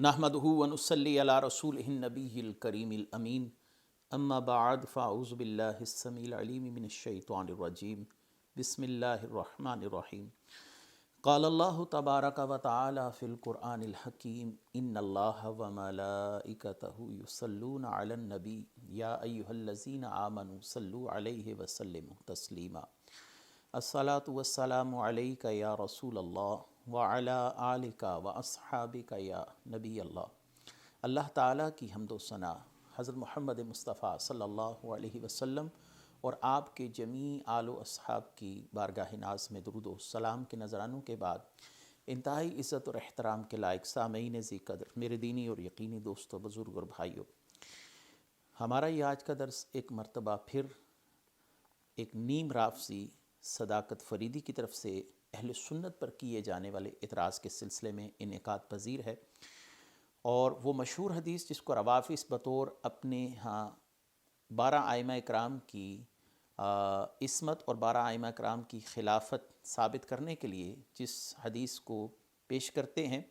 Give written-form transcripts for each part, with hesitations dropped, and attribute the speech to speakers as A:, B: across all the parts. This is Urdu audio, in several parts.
A: نحمدہ ونصلی علی رسولہ النبی الکریم الامین اما بعد فاعوذ باللہ السمیع العلیم من الشیطان الرجیم بسم اللہ الرحمن الرحیم قال اللہ تبارک و تعالی فی القرآن الحکیم ان اللہ وملائکتہ یصلون علی النبی یا ایہا الذین آمنوا صلوا علیہ وسلموا تسلیما الصلاۃ والسلام علیک یا رسول اللہ وعلی آلک واصحابک یا نبی اللہ۔ اللہ تعالیٰ کی حمد و ثنا حضرت محمد مصطفیٰ صلی اللہ علیہ وسلم اور آپ کے جمیع آل و اصحاب کی بارگاہ ناز میں درود و سلام کے نذرانوں کے بعد انتہائی عزت اور احترام کے لائق سامعین ذی قدر میرے دینی اور یقینی دوستوں، بزرگ اور بھائیوں، ہمارا یہ آج کا درس ایک مرتبہ پھر ایک نیم رافضی صداقت فریدی کی طرف سے اہل سنت پر کیے جانے والے اعتراض کے سلسلے میں انعقاد پذیر ہے، اور وہ مشہور حدیث جس کو روافض بطور اپنے ہاں 12 ائمہ کرام کی عصمت اور 12 ائمہ کرام کی خلافت ثابت کرنے کے لیے جس حدیث کو پیش کرتے ہیں،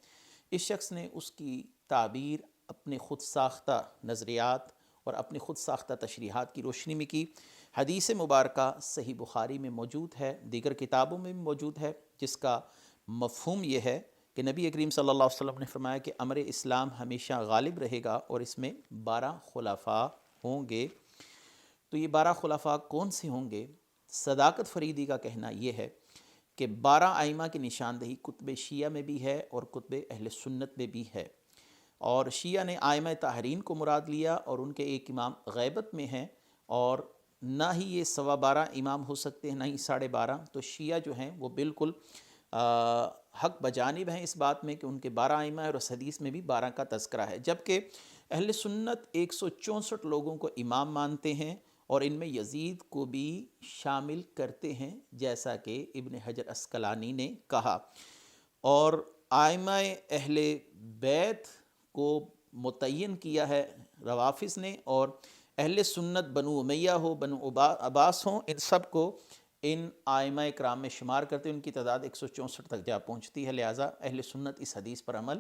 A: اس شخص نے اس کی تعبیر اپنے خود ساختہ نظریات اور اپنے خود ساختہ تشریحات کی روشنی میں کی۔ حدیث مبارکہ صحیح بخاری میں موجود ہے، دیگر کتابوں میں بھی موجود ہے، جس کا مفہوم یہ ہے کہ نبی کریم صلی اللہ علیہ وسلم نے فرمایا کہ امر اسلام ہمیشہ غالب رہے گا اور اس میں 12 خلفاء ہوں گے۔ تو یہ 12 خلفاء کون سے ہوں گے؟ صداقت فریدی کا کہنا یہ ہے کہ 12 ائمہ کی نشاندہی کتب شیعہ میں بھی ہے اور کتب اہل سنت میں بھی ہے، اور شیعہ نے ائمہ طاہرین کو مراد لیا اور ان کے ایک امام غیبت میں ہیں، اور نہ ہی یہ 12.25 امام ہو سکتے ہیں، نہ ہی 12.5۔ تو شیعہ جو ہیں وہ بالکل حق بجانب ہیں اس بات میں کہ ان کے 12 ائمہ اور اس حدیث میں بھی 12 کا تذکرہ ہے، جبکہ اہل سنت 164 لوگوں کو امام مانتے ہیں اور ان میں یزید کو بھی شامل کرتے ہیں، جیسا کہ ابن حجر عسقلانی نے کہا۔ اور ائمہ اہل بیت کو متعین کیا ہے روافض نے، اور اہل سنت بنو امیہ ہو، بنو عباس ہوں، ان سب کو ان ائمہ کرام میں شمار کرتے ہیں، ان کی تعداد 164 تک جا پہنچتی ہے، لہٰذا اہل سنت اس حدیث پر عمل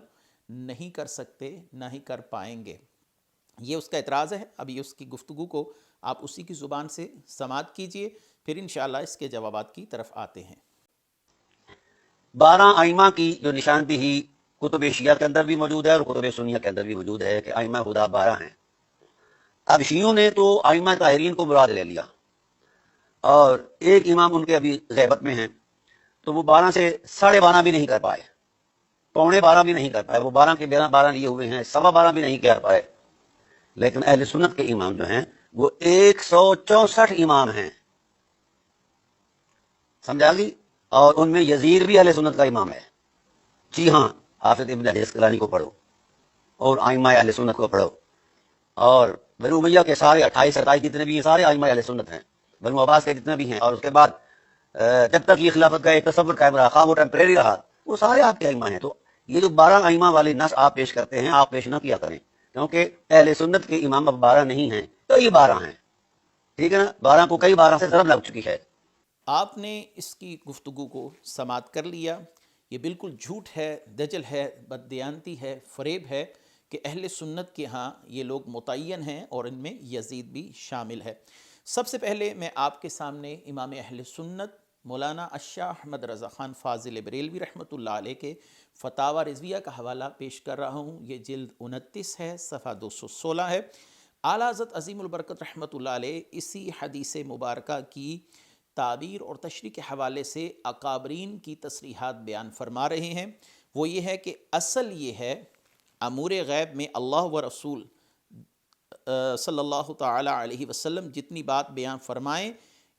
A: نہیں کر سکتے، نہ ہی کر پائیں گے۔ یہ اس کا اعتراض ہے۔ ابھی اس کی گفتگو کو آپ اسی کی زبان سے سماعت کیجئے، پھر انشاءاللہ اس کے جوابات کی طرف آتے ہیں۔
B: 12 ائمہ کی جو نشاندہی کتب شیعہ کے اندر بھی موجود ہے اور کتب سنیہ کے اندر بھی موجود ہے کہ ائمہ خدا 12 ہیں۔ اب شیعوں نے تو ائمہ طاہرین کو مراد لے لیا اور ایک امام ان کے ابھی غیبت میں ہیں، تو وہ 12 سے 12.5 بھی نہیں کر پائے، 12.25 بھی نہیں کر پائے، وہ 12 کے 12 لیے ہوئے ہیں، 12.25 بھی نہیں کر پائے۔ لیکن اہل سنت کے امام جو ہیں وہ 164 امام ہیں، سمجھا گی؟ اور ان میں یزید بھی اہل سنت کا امام ہے۔ جی ہاں، حافظ ابن حجر عسقلانی کو پڑھو اور ائمہ اہل سنت کو پڑھو، اور بنو امیہ کے سارے 28-27 جتنے بھی ہیں سارے ائمہ اہل سنت ہیں، بنو عباس کے جتنے بھی ہیں، اور اس کے بعد جب تک یہ خلافت کا ایک تصور قائم رہا، خواہ وہ ٹیمپریری رہا، وہ سارے آپ کے ائمہ ہیں۔ تو یہ جو 12 ائمہ والی نص آپ پیش کرتے ہیں، آپ پیش نہ کیا کریں، کیونکہ اہل سنت کے امام اب 12 نہیں ہیں، کئی 12 ہیں، ٹھیک ہے نا؟ 12 کو کئی 12 سے ضرب لگ چکی ہے۔
A: آپ نے اس کی گفتگو کو سماعت کر لیا۔ یہ بالکل جھوٹ ہے، دجل ہے، بددیانتی ہے، فریب ہے کہ اہل سنت کے ہاں یہ لوگ متعین ہیں اور ان میں یزید بھی شامل ہے۔ سب سے پہلے میں آپ کے سامنے امام اہل سنت مولانا الشاہ احمد رضا خان فاضل بریلوی رحمۃ اللہ علیہ کے فتاوی رضویہ کا حوالہ پیش کر رہا ہوں۔ یہ جلد 29 ہے، صفحہ 216 ہے۔ اعلیٰ حضرت عظیم البرکت رحمۃ اللہ علیہ اسی حدیث مبارکہ کی تعبیر اور تشریح کے حوالے سے اکابرین کی تصریحات بیان فرما رہے ہیں۔ وہ یہ ہے کہ اصل یہ ہے امور غیب میں اللہ و رسول صلی اللہ تعالی علیہ وسلم جتنی بات بیان فرمائیں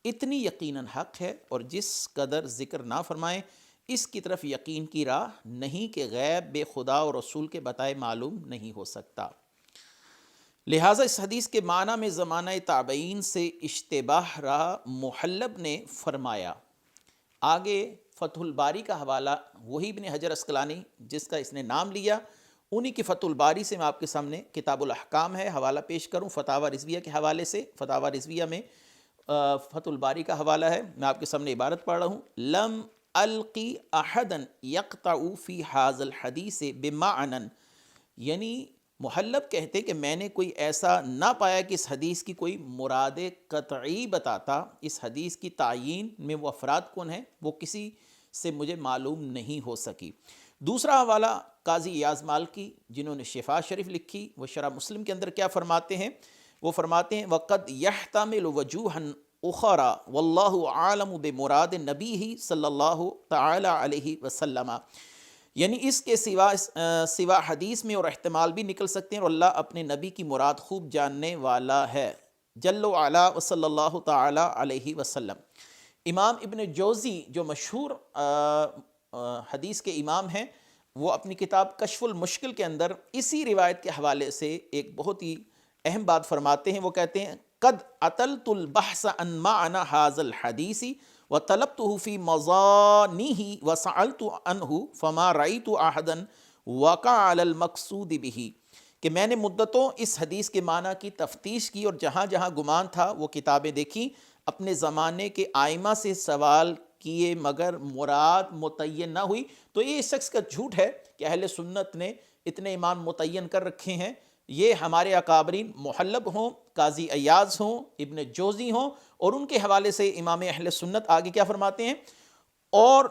A: اتنی یقیناً حق ہے، اور جس قدر ذکر نہ فرمائیں اس کی طرف یقین کی راہ نہیں کہ غیب بے خدا و رسول کے بتائے معلوم نہیں ہو سکتا۔ لہٰذا اس حدیث کے معنی میں زمانہ تابعین سے اشتباہ رہا۔ محلب نے فرمایا، آگے فتح الباری کا حوالہ وہی ابن حجر عسقلانی جس کا اس نے نام لیا، انہی کی فتح الباری سے میں آپ کے سامنے کتاب الاحکام ہے حوالہ پیش کروں فتاوی رضویہ کے حوالے سے۔ فتاوی رضویہ میں فتح الباری کا حوالہ ہے، میں آپ کے سامنے عبارت پڑھ رہا ہوں۔ لم القی احدا یقطع فی ھذا الحدیث بمعنى یعنی محلب کہتے کہ میں نے کوئی ایسا نہ پایا کہ اس حدیث کی کوئی مراد قطعی بتاتا، اس حدیث کی تعیین میں وہ افراد کون ہیں وہ کسی سے مجھے معلوم نہیں ہو سکی۔ دوسرا حوالہ قاضی ایاز مالکی جنہوں نے شفا شریف لکھی، وہ شرح مسلم کے اندر کیا فرماتے ہیں؟ وہ فرماتے ہیں وَقَدْ يَحْتَمِلُ وَجُوهًا أُخَرَى وَاللَّهُ أَعْلَمُ بِمُرَادِ نَبِيهِ صلی اللہ تعالی علیہ وسلم، یعنی اس کے سوا حدیث میں اور احتمال بھی نکل سکتے ہیں، اور اللہ اپنے نبی کی مراد خوب جاننے والا ہے، جل وعلا وصلی اللہ تعالی علیہ وسلم۔ امام ابن جوزی جو مشہور حدیث کے امام ہیں، وہ اپنی کتاب کشف المشکل کے اندر اسی روایت کے حوالے سے ایک بہت ہی اہم بات فرماتے ہیں۔ وہ کہتے ہیں قد عطلت البحث عن معنى هذا الحديث وطلبته في مظانه وسألت عنه فما رأيت أحدا وقع على المقصود به، کہ میں نے مدتوں اس حدیث کے معنی کی تفتیش کی اور جہاں جہاں گمان تھا وہ کتابیں دیکھی، اپنے زمانے کے آئمہ سے سوال کیے مگر مراد متعین نہ ہوئی۔ تو یہ اس شخص کا جھوٹ ہے کہ اہل سنت نے اتنے امام متعین کر رکھے ہیں۔ یہ ہمارے اکابرین محلب ہوں، قاضی ایاز ہوں، ابن جوزی ہوں، اور ان کے حوالے سے امام اہل سنت آگے کیا فرماتے ہیں؟ اور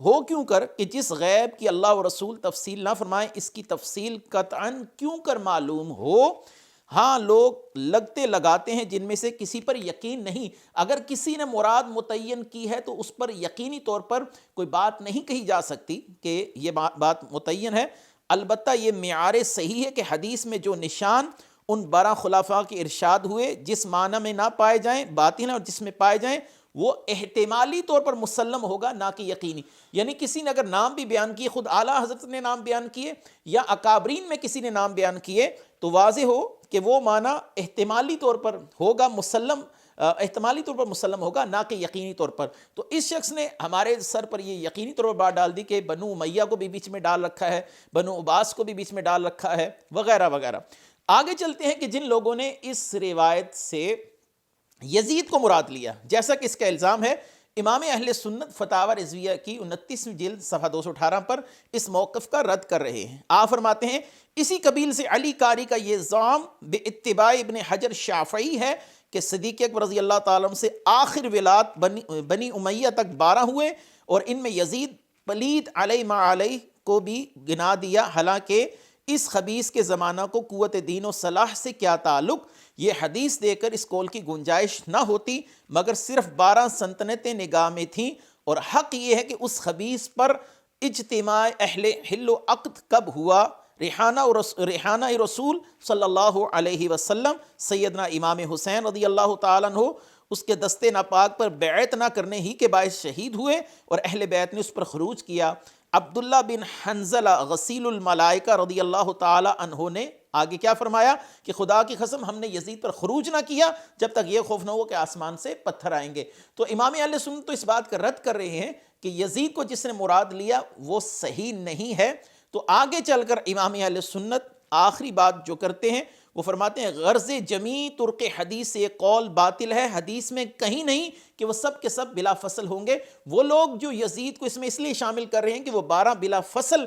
A: ہو کیوں کر کہ جس غیب کی اللہ و رسول تفصیل نہ فرمائیں، اس کی تفصیل قطعاً کیوں کر معلوم ہو، ہاں لوگ لگتے لگاتے ہیں جن میں سے کسی پر یقین نہیں۔ اگر کسی نے مراد متعین کی ہے تو اس پر یقینی طور پر کوئی بات نہیں کہی جا سکتی کہ یہ بات متعین ہے۔ البتہ یہ معیار صحیح ہے کہ حدیث میں جو نشان ان 12 خلفاء کے ارشاد ہوئے جس معنی میں نہ پائے جائیں باطن ہیں، اور جس میں پائے جائیں وہ احتمالی طور پر مسلم ہوگا نہ کہ یقینی۔ یعنی کسی نے اگر نام بھی بیان کیے، خود اعلیٰ حضرت نے نام بیان کیے یا اکابرین میں کسی نے نام بیان کیے، تو واضح ہو کہ وہ معنی احتمالی طور پر ہوگا احتمالی طور پر مسلم ہوگا نہ کہ یقینی طور پر۔ تو اس شخص نے ہمارے سر پر یہ یقینی طور پر بات ڈال دی کہ بنو امیہ کو بھی بیچ میں ڈال رکھا ہے، بنو عباس کو بھی بیچ میں ڈال رکھا ہے، وغیرہ وغیرہ۔ آگے چلتے ہیں کہ جن لوگوں نے اس روایت سے یزید کو مراد لیا، جیسا کہ اس کا الزام ہے، امام اہل سنت فتاوی رضویہ کی 29 جلد صفحہ 218 پر اس موقف کا رد کر رہے ہیں۔ آپ فرماتے ہیں اسی قبیل سے علی قاری کا یہ زعم باتباع ابن حجر شافعی ہے کہ صدیق اکبر رضی اللہ تعالیٰ عنہ سے آخر ولایت بنی امیہ تک 12 ہوئے، اور ان میں یزید پلید علیہ ما علیہ کو بھی گنا دیا، حالانکہ اس خبیث کے زمانہ کو قوت دین و صلاح سے کیا تعلق؟ یہ حدیث دے کر اس قول کی گنجائش نہ ہوتی، مگر صرف 12 سلطنتیں نگاہ میں تھیں، اور حق یہ ہے کہ اس خبیث پر اجتماع اہل حل و عقد کب ہوا؟ ریحانہ رسول صلی اللہ علیہ وسلم سیدنا امام حسین رضی اللہ تعالیٰ عنہ اس کے دستے ناپاک پر بیعت نہ کرنے ہی کے باعث شہید ہوئے، اور اہل بیت نے اس پر خروج کیا۔ عبداللہ بن حنظلہ غسیل الملائکہ رضی اللہ تعالی عنہ نے آگے کیا فرمایا کہ خدا کی قسم ہم نے یزید پر خروج نہ کیا جب تک یہ خوف نہ ہو کہ آسمان سے پتھر آئیں گے۔ تو امام اہل سنت تو اس بات کا رد کر رہے ہیں کہ یزید کو جس نے مراد لیا وہ صحیح نہیں ہے۔ تو آگے چل کر امام اہل سنت آخری بات جو کرتے ہیں وہ فرماتے ہیں غرض جمیع طرق حدیث سے یہ قول باطل ہے، حدیث میں کہیں نہیں کہ وہ سب کے سب بلا فصل ہوں گے۔ وہ لوگ جو یزید کو اس میں اس لیے شامل کر رہے ہیں کہ وہ 12 بلا فصل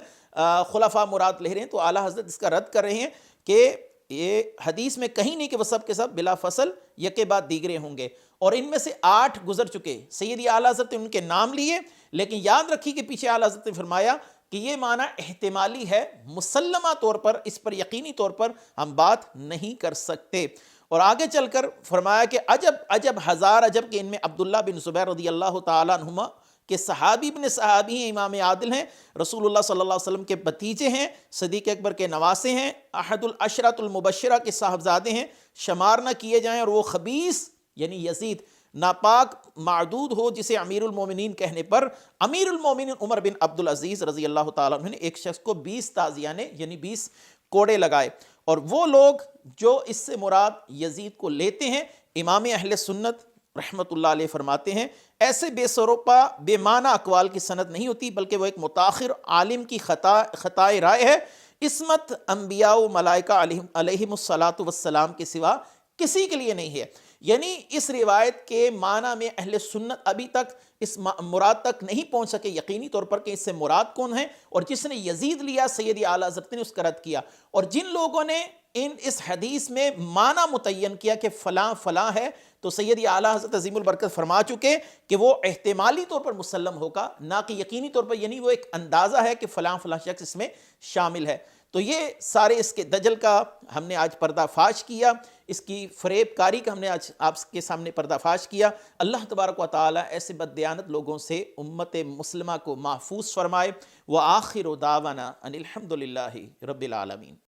A: خلفاء مراد لے رہے ہیں، تو اعلیٰ حضرت اس کا رد کر رہے ہیں کہ یہ حدیث میں کہیں نہیں کہ وہ سب کے سب بلا فصل یکے بعد دیگرے ہوں گے، اور ان میں سے 8 گزر چکے۔ سیدی اعلیٰ حضرت نے ان کے نام لیے، لیکن یاد رکھیے کہ پیچھے اعلیٰ حضرت نے فرمایا کہ یہ معنی احتمالی ہے، مسلمہ طور پر اس پر یقینی طور پر ہم بات نہیں کر سکتے۔ اور آگے چل کر فرمایا کہ عجب عجب ہزار عجب کہ ان میں عبداللہ بن زبیر رضی اللہ تعالیٰ عنہما کہ صحابی ابن صحابی ہیں، امام عادل ہیں، رسول اللہ صلی اللہ علیہ وسلم کے بھتیجے ہیں، صدیق اکبر کے نواسے ہیں، احد العشرۃ المبشرہ کے صاحبزادے ہیں، شمار نہ کیے جائیں، اور وہ خبیث یعنی یزید ناپاک معدود ہو جسے امیر المومنین کہنے پر امیر المومنین عمر بن عبدالعزیز رضی اللہ تعالیٰ عنہ نے ایک شخص کو 20 تازیانے یعنی 20 کوڑے لگائے۔ اور وہ لوگ جو اس سے مراد یزید کو لیتے ہیں، امام اہل سنت رحمت اللہ علیہ فرماتے ہیں ایسے بے سروپا بے معنی اقوال کی سند نہیں ہوتی، بلکہ وہ ایک متاخر عالم کی خطائے رائے ہے۔ عصمت انبیاء و ملائکہ علیہم الصلاۃ والسلام کے سوا کسی کے لیے نہیں ہے۔ یعنی اس روایت کے معنی میں اہل سنت ابھی تک اس مراد تک نہیں پہنچ سکے یقینی طور پر کہ اس سے مراد کون ہے، اور جس نے یزید لیا سید اعلیٰ حضرت نے اس کا رد کیا، اور جن لوگوں نے اس حدیث میں معنی متعین کیا کہ فلاں فلاں ہے، تو سید اعلیٰ حضرت عظیم البرکت فرما چکے کہ وہ احتمالی طور پر مسلم ہوگا، نہ کہ یقینی طور پر، یعنی وہ ایک اندازہ ہے کہ فلاں فلاں شخص اس میں شامل ہے۔ تو یہ سارے اس کے دجل کا ہم نے آج پردہ فاش کیا، اس کی فریب کاری کا ہم نے آج آپ کے سامنے پردہ فاش کیا۔ اللہ تبارک و تعالی ایسے بددیانت لوگوں سے امت مسلمہ کو محفوظ فرمائے۔ وآخر دعوانا ان الحمد للہ رب العالمین۔